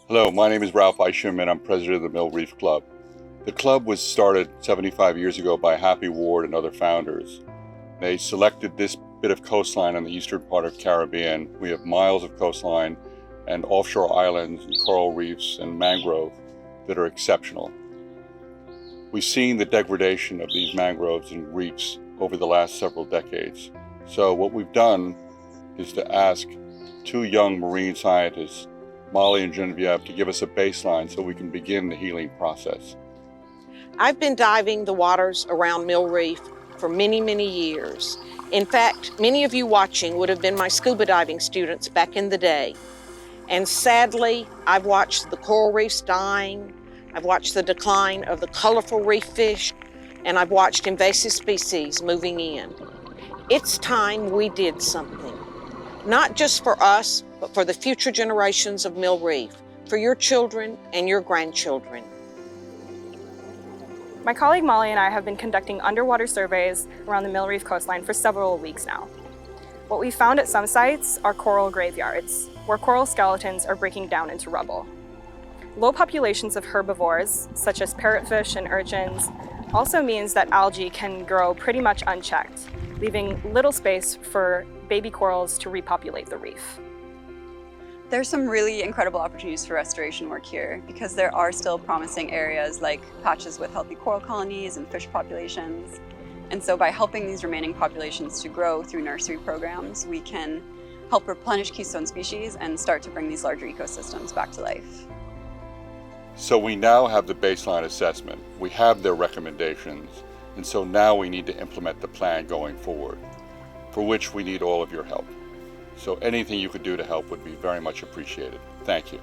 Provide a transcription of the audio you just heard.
Hello, my name is Ralph Isham and I'm president of the Mill Reef Club. The club was started 75 years ago by Happy Ward and other founders. They selected this bit of coastline on the eastern part of Caribbean. We have miles of coastline and offshore islands and coral reefs and mangrove that are exceptional. We've seen the degradation of these mangroves and reefs over the last several decades. So what we've done is to ask two young marine scientists, Molly and Genevieve, to give us a baseline so we can begin the healing process. I've been diving the waters around Mill Reef for many, many years. In fact, many of you watching would have been my scuba diving students back in the day. And sadly, I've watched the coral reefs dying, I've watched the decline of the colorful reef fish, and I've watched invasive species moving in. It's time we did something, not just for us, but for the future generations of Mill Reef, for your children and your grandchildren. My colleague Molly and I have been conducting underwater surveys around the Mill Reef coastline for several weeks now. What we found at some sites are coral graveyards, where coral skeletons are breaking down into rubble. Low populations of herbivores, such as parrotfish and urchins, also means that algae can grow pretty much unchecked, leaving little space for baby corals to repopulate the reef. There's some really incredible opportunities for restoration work here because there are still promising areas like patches with healthy coral colonies and fish populations. And so by helping these remaining populations to grow through nursery programs, we can help replenish keystone species and start to bring these larger ecosystems back to life. So we now have the baseline assessment, we have their recommendations, and so now we need to implement the plan going forward, for which we need all of your help. So anything you could do to help would be very much appreciated. Thank you.